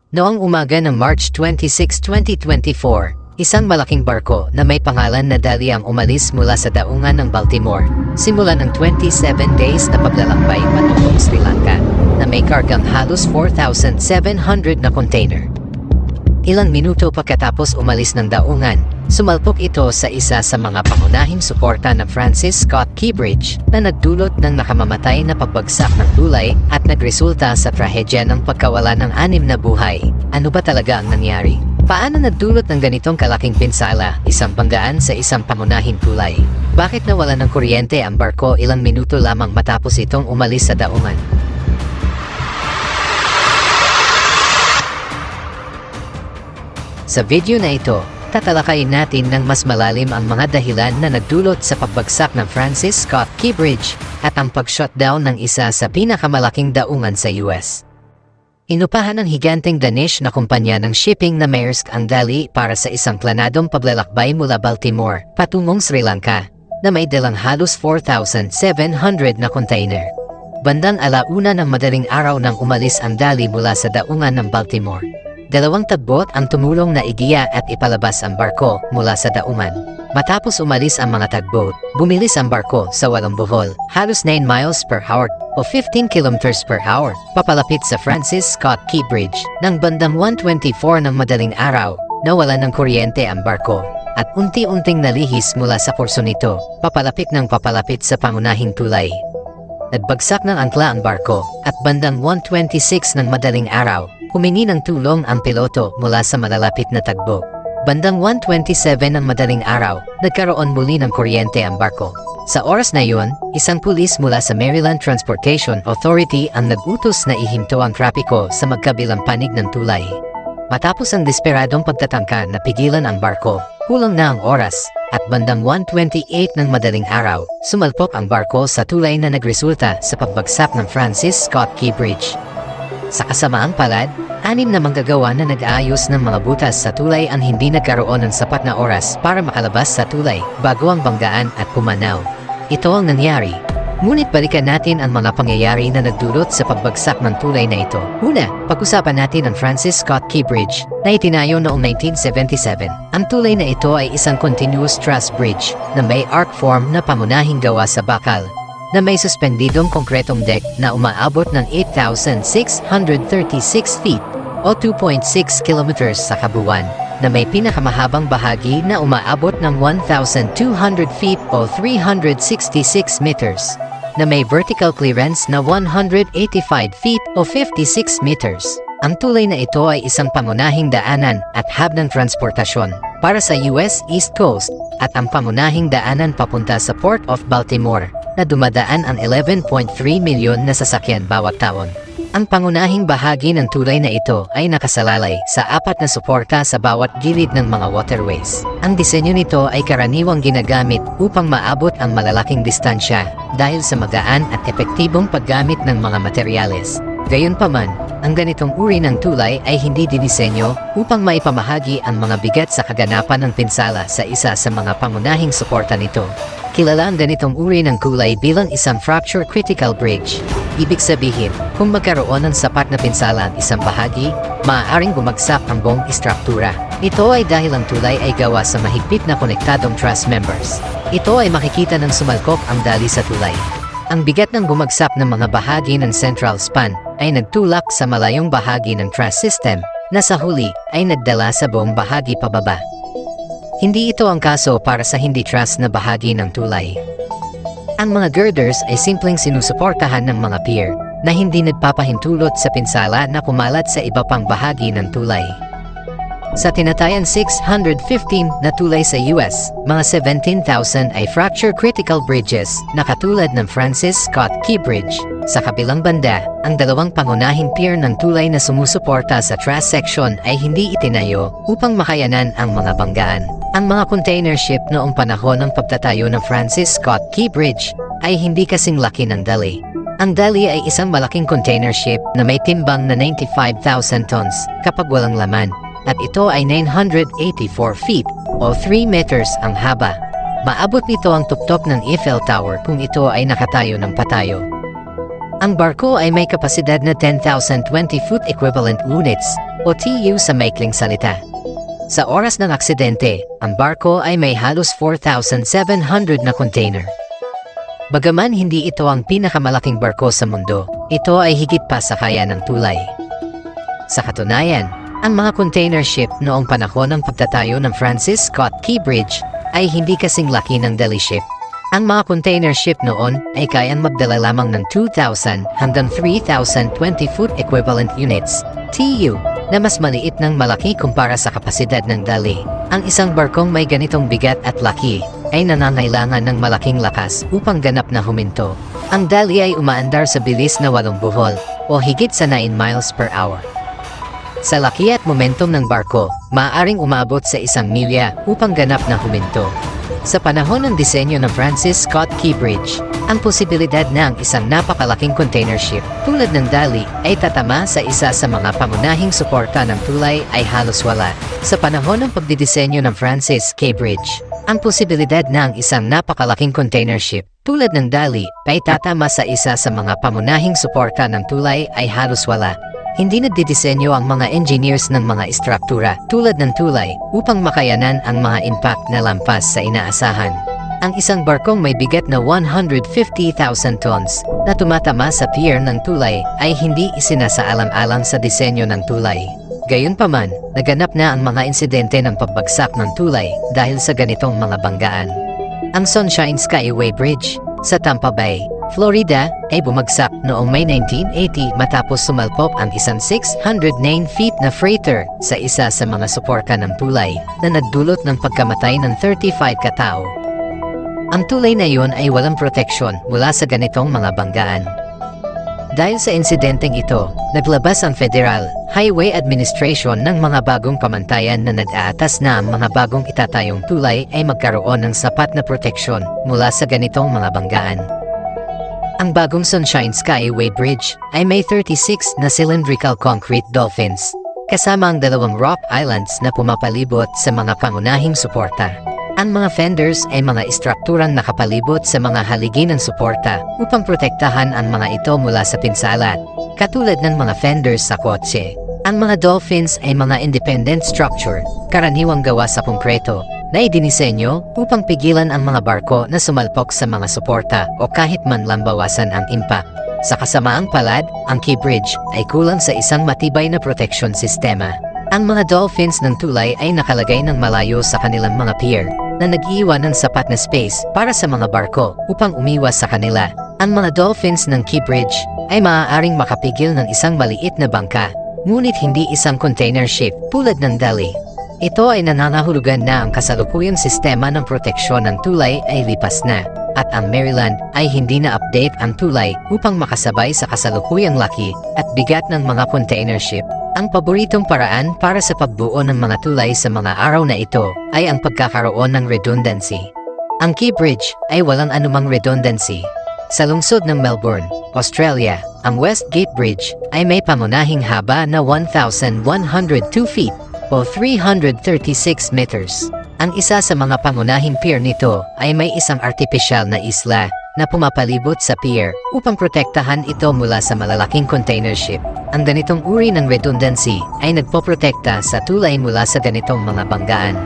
Noong umaga ng March 26, 2024, isang malaking barko na may pangalan na Dali ang umalis mula sa daungan ng Baltimore, simula ng 27 days na paglalakbay patungong Sri Lanka, na may kargang halos 4,700 na container. Ilang minuto pagkatapos umalis ng daungan, sumalpok ito sa isa sa mga pangunahing suporta ng Francis Scott Key Bridge na nagdulot ng nakamamatay na pagbagsak ng tulay at nagresulta sa trahedya ng pagkawala ng 6 na buhay. Ano ba talaga ang nangyari? Paano nagdulot ng ganitong kalaking pinsala, isang banggaan sa isang pangunahing tulay? Bakit nawala ng kuryente ang barko ilang minuto lamang matapos itong umalis sa daungan? Sa video na ito, tatalakayin natin ng mas malalim ang mga dahilan na nagdulot sa pagbagsak ng Francis Scott Key Bridge at ang pag-shutdown ng isa sa pinakamalaking daungan sa US. Inupahan ng higanteng Danish na kumpanya ng shipping na Maersk ang Dali para sa isang planadong paglalakbay mula Baltimore patungong Sri Lanka na may dalang halos 4,700 na container. Bandang 1:00 ng madaling araw nang umalis ang Dali mula sa daungan ng Baltimore. 2 tugboat ang tumulong na igiya at ipalabas ang barko mula sa daungan. Matapos umalis ang mga tugboat, bumilis ang barko sa walang buhol, halos 9 miles per hour o 15 kilometers per hour, papalapit sa Francis Scott Key Bridge. Nang bandang 1:24 ng madaling araw, nawala ng kuryente ang barko at unti-unting nalihis mula sa kurso nito, papalapit sa pangunahing tulay. Nagbagsak ng angkla ang barko at bandang 1:26 ng madaling araw, humingi ng tulong ang piloto mula sa malalapit na tugboat. Bandang 1:27 ng madaling araw, nagkaroon muli ng kuryente ang barko. Sa oras na yun, isang pulis mula sa Maryland Transportation Authority ang nag-utos na ihinto ang trapiko sa magkabilang panig ng tulay. Matapos ang desperadong pagtatangka na pigilan ang barko, kulang na ang oras, at bandang 1:28 ng madaling araw, sumalpok ang barko sa tulay na nagresulta sa pagbagsak ng Francis Scott Key Bridge. Sa kasamaang palad, 6 na manggagawa na nag-aayos ng mga butas sa tulay ang hindi nagkaroon ng sapat na oras para makalabas sa tulay bago ang banggaan at pumanaw. Ito ang nangyari. Ngunit balikan natin ang mga pangyayari na nagdulot sa pagbagsak ng tulay na ito. Una, pag-usapan natin ang Francis Scott Key Bridge na itinayo noong 1977. Ang tulay na ito ay isang continuous truss bridge na may arc form na pangunahing gawa sa bakal, na may suspendidong konkretong deck na umaabot ng 8,636 feet o 2.6 kilometers sa kabuuan, na may pinakamahabang bahagi na umaabot ng 1,200 feet o 366 meters, na may vertical clearance na 185 feet o 56 meters. Ang tulay na ito ay isang pangunahing daanan at hub ng transportasyon para sa US East Coast at ang pangunahing daanan papunta sa Port of Baltimore, na dumadaan ang 11.3 milyon na sasakyan bawat taon. Ang pangunahing bahagi ng tulay na ito ay nakasalalay sa 4 na suporta sa bawat gilid ng mga waterways. Ang disenyo nito ay karaniwang ginagamit upang maabot ang malalaking distansya dahil sa magaan at epektibong paggamit ng mga materyales. Gayunpaman, ang ganitong uri ng tulay ay hindi dinisenyo upang maipamahagi ang mga bigat sa kaganapan ng pinsala sa isa sa mga pangunahing suporta nito. Kilala ang ganitong uri ng kulay bilang isang fracture critical bridge. Ibig sabihin, kung magkaroon ng sapat na pinsala ang isang bahagi, maaaring bumagsak ang buong istruktura. Ito ay dahil ang tulay ay gawa sa mahigpit na konektadong truss members. Ito ay makikita ng sumalpok ang dali sa tulay. Ang bigat ng bumagsak ng mga bahagi ng central span ay nagtulak sa malayong bahagi ng truss system na sa huli ay nagdala sa buong bahagi pababa. Hindi ito ang kaso para sa hindi truss na bahagi ng tulay. Ang mga girders ay simpleng sinusuportahan ng mga pier na hindi nagpapahintulot sa pinsala na kumalat sa iba pang bahagi ng tulay. Sa tinatayang 615 na tulay sa US, mga 17,000 ay fracture critical bridges na katulad ng Francis Scott Key Bridge. Sa kabilang banda, ang 2 pangunahing pier ng tulay na sumusuporta sa truss section ay hindi itinayo upang makayanan ang mga banggaan. Ang mga container ship noong panahon ng pagtatayo ng Francis Scott Key Bridge ay hindi kasing laki ng Dali. Ang Dali ay isang malaking container ship na may timbang na 95,000 tons kapag walang laman, at ito ay 984 feet o 3 meters ang haba. Maabot nito ang tuktok ng Eiffel Tower kung ito ay nakatayo ng patayo. Ang barko ay may kapasidad na 10,020 foot equivalent units o TU sa maikling salita. Sa oras ng aksidente, ang barko ay may halos 4,700 na container. Bagaman hindi ito ang pinakamalaking barko sa mundo, ito ay higit pa sa kaya ng tulay. Sa katunayan, ang mga container ship noong panahon ng pagtatayo ng Francis Scott Key Bridge ay hindi kasing laki ng deli ship. Ang mga container ship noon ay kayang magdala lamang ng 2,000 hanggang 3,020 foot equivalent units, TU, na mas maliit ng malaki kumpara sa kapasidad ng dali. Ang isang barkong may ganitong bigat at laki ay nangangailangan ng malaking lakas upang ganap na huminto. Ang dali ay umaandar sa bilis na 8 buhol o higit sa 9 miles per hour. Sa laki at momentum ng barko, maaaring umabot sa 1 milya upang ganap na huminto. Sa panahon ng disenyo ng Francis Scott Key Bridge, ang posibilidad na ang isang napakalaking container ship tulad ng dali ay tatama sa isa sa mga pangunahing suporta ng tulay ay halos wala. Sa panahon ng pagdidisenyo ng Francis Key Bridge, ang posibilidad na ang isang napakalaking container ship tulad ng dali ay tatama sa isa sa mga pangunahing suporta ng tulay ay halos wala. Hindi nagdidisenyo ang mga engineers ng mga istruktura tulad ng tulay upang makayanan ang mga impact na lampas sa inaasahan. Ang isang barkong may bigat na 150,000 tons na tumatama sa pier ng tulay ay hindi isinasaalang-alang sa disenyo ng tulay. Gayunpaman, naganap na ang mga insidente ng pagbagsak ng tulay dahil sa ganitong mga banggaan. Ang Sunshine Skyway Bridge sa Tampa Bay, Florida, ay bumagsak noong May 1980 matapos sumalpok ang isang 609 feet na freighter sa isa sa mga suporta ng tulay na nagdulot ng pagkamatay ng 35 katao. Ang tulay na iyon ay walang proteksyon mula sa ganitong mga banggaan. Dahil sa insidenteng ito, naglabas ang Federal Highway Administration ng mga bagong pamantayan na nag-aatas na ang mga bagong itatayong tulay ay magkaroon ng sapat na proteksyon mula sa ganitong mga banggaan. Ang bagong Sunshine Skyway Bridge ay may 36 na cylindrical concrete dolphins, kasama ang 2 rock islands na pumapalibot sa mga pangunahing suporta. Ang mga fenders ay mga istrukturang nakapalibot sa mga haligi ng suporta upang protektahan ang mga ito mula sa pinsala, katulad ng mga fenders sa kotse. Ang mga dolphins ay mga independent structure, karaniwang gawa sa konkreto, na idinisenyo upang pigilan ang mga barko na sumalpok sa mga suporta o kahit man lang bawasan ang impact. Sa kasamaang palad, ang Key Bridge ay kulang sa isang matibay na protection sistema. Ang mga dolphins ng tulay ay nakalagay ng malayo sa kanilang mga pier na nag-iwan ng sapat na space para sa mga barko upang umiwas sa kanila. Ang mga dolphins ng Key Bridge ay maaaring makapigil ng isang maliit na bangka, ngunit hindi isang container ship tulad ng dali. Ito ay nangangahulugan na ang kasalukuyang sistema ng proteksyon ng tulay ay lipas na, at ang Maryland ay hindi na-update ang tulay upang makasabay sa kasalukuyang laki at bigat ng mga container ship. Ang paboritong paraan para sa pagbuo ng mga tulay sa mga araw na ito ay ang pagkakaroon ng redundancy. Ang Key Bridge ay walang anumang redundancy. Sa lungsod ng Melbourne, Australia, ang Westgate Bridge ay may pangunahing haba na 1,102 feet o 336 meters. Ang isa sa mga pangunahing pier nito ay may isang artipisyal na isla na pumapalibot sa pier upang protektahan ito mula sa malalaking container ship. Ang ganitong uri ng redundancy ay nagpoprotekta sa tulay mula sa ganitong mga banggaan.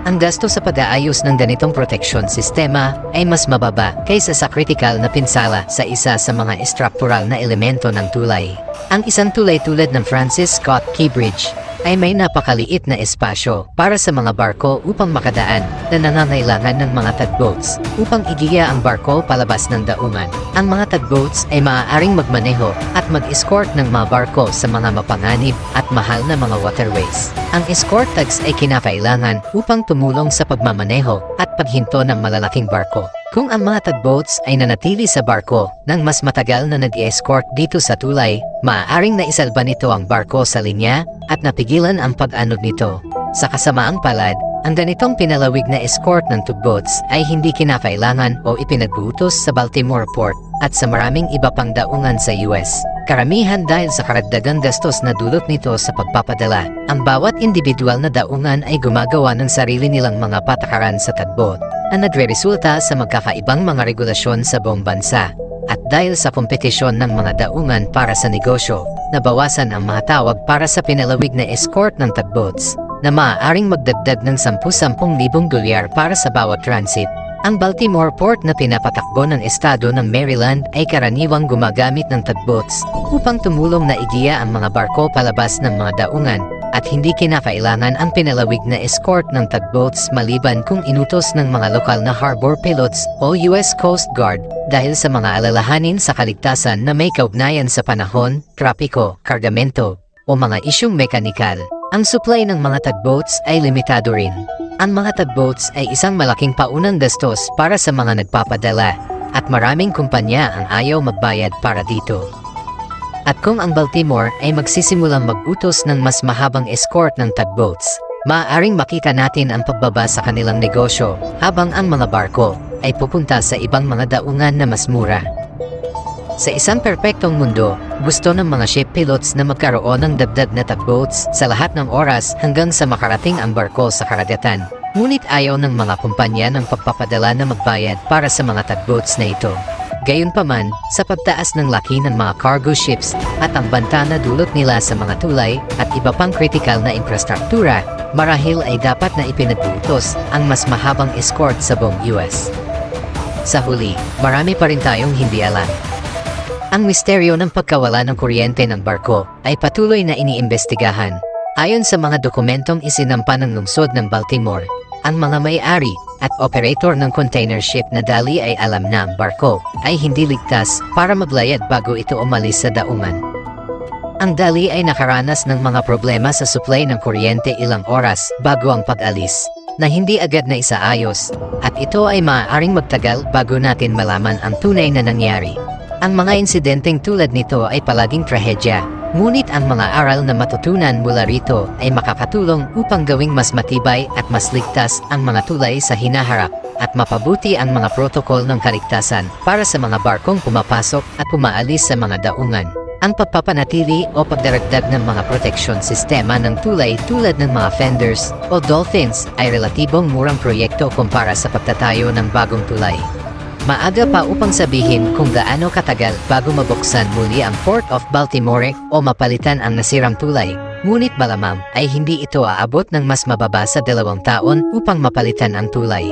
Ang gasto sa pag-aayos ng ganitong proteksyon sistema ay mas mababa kaysa sa kritikal na pinsala sa isa sa mga estruktural na elemento ng tulay. Ang isang tulay tulad ng Francis Scott Key Bridge ay may napakaliit na espasyo para sa mga barko upang makadaan na nangangailangan ng mga tugboats upang igiya ang barko palabas ng daungan. Ang mga tugboats ay maaaring magmaneho at mag-escort ng mga barko sa mga mapanganib at mahal na mga waterways. Ang escort tugs ay kinakailangan upang tumulong sa pagmamaneho at paghinto ng malalaking barko. Kung ang mga tugboats ay nanatili sa barko nang mas matagal na nag-escort dito sa tulay, maaaring naisalba nito ang barko sa linya at napigilan ang pag-anod nito. Sa kasamaang palad, ang ganitong pinalawig na escort ng tugboats ay hindi kinakailangan o ipinag-uutos sa Baltimore Port at sa maraming iba pang daungan sa US. Karamihan dahil sa karagdagang gastos na dulot nito sa pagpapadala. Ang bawat individual na daungan ay gumagawa ng sarili nilang mga patakaran sa tugboat na nagre-resulta sa magkakaibang mga regulasyon sa buong bansa. At dahil sa kompetisyon ng mga daungan para sa negosyo, nabawasan ang mga tawag para sa pinalawig na escort ng tugboats na maaaring magdagdag ng 10,000 dolyar para sa bawat transit. Ang Baltimore Port na pinapatakbo ng estado ng Maryland ay karaniwang gumagamit ng tugboats upang tumulong na igiya ang mga barko palabas ng mga daungan at hindi kinakailangan ang pinalawig na escort ng tugboats maliban kung inutos ng mga lokal na harbor pilots o US Coast Guard dahil sa mga alalahanin sa kaligtasan na may kaugnayan sa panahon, trapiko, kargamento o mga isyong mekanikal. Ang supply ng mga tugboats ay limitado rin. Ang mga tugboats ay isang malaking paunang gastos para sa mga nagpapadala at maraming kumpanya ang ayaw magbayad para dito. At kung ang Baltimore ay magsisimulang mag-utos ng mas mahabang escort ng tugboats, maaaring makita natin ang pagbaba sa kanilang negosyo habang ang mga barko ay pupunta sa ibang mga daungan na mas mura. Sa isang perpektong mundo, gusto ng mga ship pilots na magkaroon ng dagdag na tugboats sa lahat ng oras hanggang sa makarating ang barko sa karagatan. Ngunit ayaw ng mga kumpanya ng pagpapadala na magbayad para sa mga tugboats na ito. Gayunpaman, sa pagtaas ng laki ng mga cargo ships at ang banta na dulot nila sa mga tulay at iba pang kritikal na infrastruktura, marahil ay dapat na ipinag-uutos ang mas mahabang escort sa buong US. Sa huli, marami pa rin tayong hindi alam. Ang misteryo ng pagkawala ng kuryente ng barko ay patuloy na iniimbestigahan. Ayon sa mga dokumentong isinampa ng lungsod ng Baltimore, ang mga may-ari at operator ng container ship na dali ay alam na ang barko ay hindi ligtas para maglayad bago ito umalis sa daungan. Ang dali ay nakaranas ng mga problema sa supply ng kuryente ilang oras bago ang pag-alis na hindi agad na isaayos at ito ay maaaring magtagal bago natin malaman ang tunay na nangyari. Ang mga insidenteng tulad nito ay palaging trahedya, ngunit ang mga aral na matutunan mula rito ay makakatulong upang gawing mas matibay at mas ligtas ang mga tulay sa hinaharap at mapabuti ang mga protokol ng kaligtasan para sa mga barkong pumapasok at pumaalis sa mga daungan. Ang pagpapanatili o pagdaragdag ng mga proteksyon sistema ng tulay tulad ng mga fenders o dolphins ay relatibong murang proyekto kumpara sa pagtatayo ng bagong tulay. Maaga pa upang sabihin kung gaano katagal bago mabuksan muli ang Port of Baltimore o mapalitan ang nasirang tulay. Ngunit malamang ay hindi ito aabot ng mas mababa sa 2 taon upang mapalitan ang tulay.